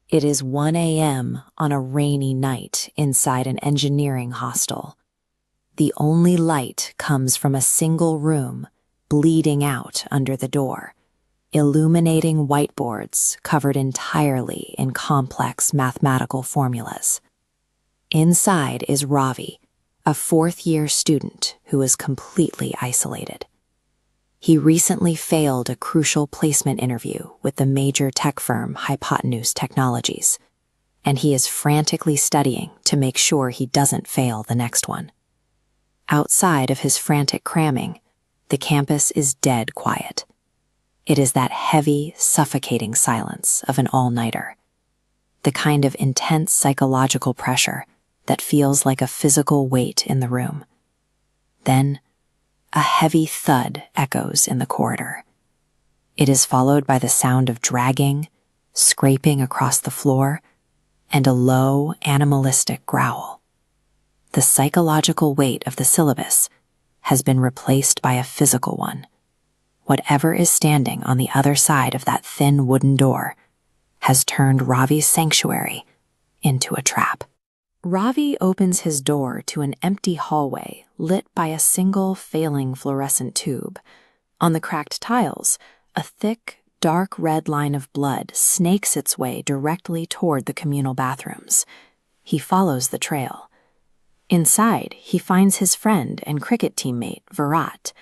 It is 1 a.m. on a rainy night inside an engineering hostel. The only light comes from a single room, bleeding out under the door, illuminating whiteboards covered entirely in complex mathematical formulas. Inside is Ravi, a fourth-year student who is completely isolated. He recently failed a crucial placement interview with the major tech firm Hypotenuse Technologies, and he is frantically studying to make sure he doesn't fail the next one. Outside of his frantic cramming, the campus is dead quiet. It is that heavy, suffocating silence of an all-nighter, the kind of intense psychological pressure that feels like a physical weight in the room. Then, a heavy thud echoes in the corridor. It is followed by the sound of dragging, scraping across the floor, and a low, animalistic growl. The psychological weight of the syllabus has been replaced by a physical one. Whatever is standing on the other side of that thin wooden door has turned Ravi's sanctuary into a trap. Ravi opens his door to an empty hallway lit by a single failing fluorescent tube. On the cracked tiles, a thick, dark red line of blood snakes its way directly toward the communal bathrooms. He follows the trail. Inside, he finds his friend and cricket teammate, Virat.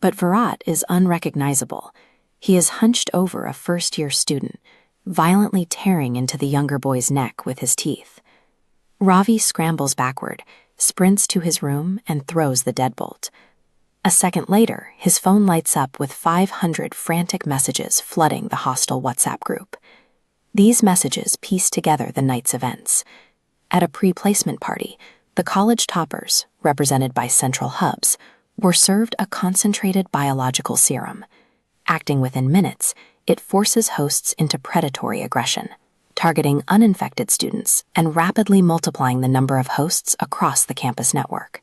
But Virat is unrecognizable. He is hunched over a first-year student, violently tearing into the younger boy's neck with his teeth. Ravi scrambles backward, sprints to his room, and throws the deadbolt. A second later, his phone lights up with 500 frantic messages flooding the hostel WhatsApp group. These messages piece together the night's events. At a pre-placement party, the college toppers, represented by central hubs, were served a concentrated biological serum. Acting within minutes, it forces hosts into predatory aggression, targeting uninfected students and rapidly multiplying the number of hosts across the campus network.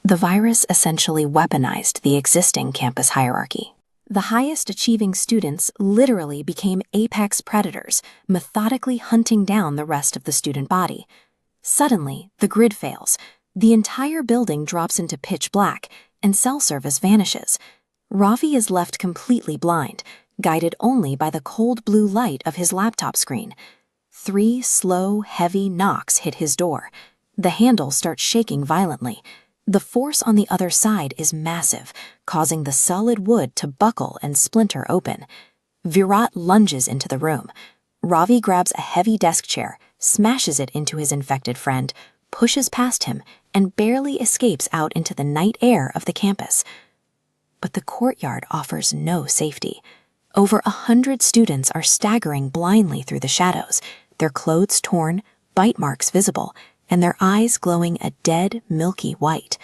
The virus essentially weaponized the existing campus hierarchy. The highest-achieving students literally became apex predators, methodically hunting down the rest of the student body. Suddenly, the grid fails. The entire building drops into pitch black, and cell service vanishes. Ravi is left completely blind, guided only by the cold blue light of his laptop screen. 3 slow, heavy knocks hit his door. The handle starts shaking violently. The force on the other side is massive, causing the solid wood to buckle and splinter open. Virat lunges into the room. Ravi grabs a heavy desk chair, smashes it into his infected friend, pushes past him, and barely escapes out into the night air of the campus. But the courtyard offers no safety. Over 100 students are staggering blindly through the shadows, their clothes torn, bite marks visible, and their eyes glowing a dead, milky white.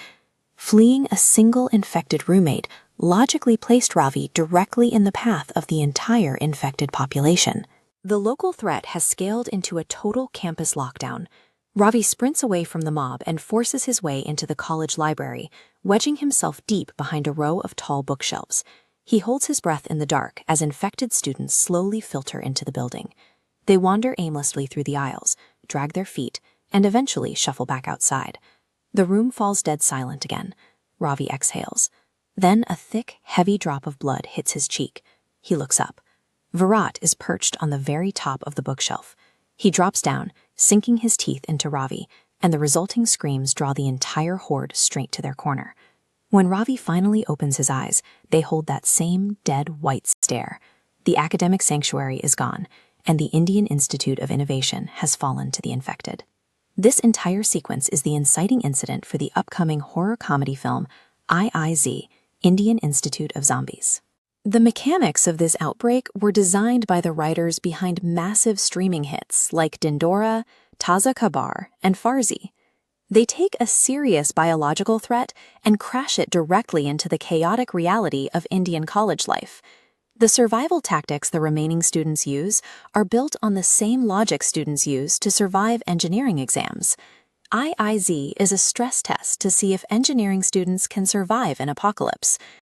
Fleeing a single infected roommate logically placed Ravi directly in the path of the entire infected population. The local threat has scaled into a total campus lockdown. Ravi sprints away from the mob and forces his way into the college library, wedging himself deep behind a row of tall bookshelves. He holds his breath in the dark as infected students slowly filter into the building. They wander aimlessly through the aisles, drag their feet, and eventually shuffle back outside. The room falls dead silent again. Ravi exhales. Then a thick, heavy drop of blood hits his cheek. He looks up. Virat is perched on the very top of the bookshelf. He drops down, sinking his teeth into Ravi, and the resulting screams draw the entire horde straight to their corner. When Ravi finally opens his eyes, they hold that same dead white stare. The academic sanctuary is gone, and the Indian Institute of Innovation has fallen to the infected. This entire sequence is the inciting incident for the upcoming horror comedy film IIZ, Indian Institute of Zombies. The mechanics of this outbreak were designed by the writers behind massive streaming hits like Dindora, Taza Kabar, and Farzi. They take a serious biological threat and crash it directly into the chaotic reality of Indian college life. The survival tactics the remaining students use are built on the same logic students use to survive engineering exams. IIZ is a stress test to see if engineering students can survive an apocalypse.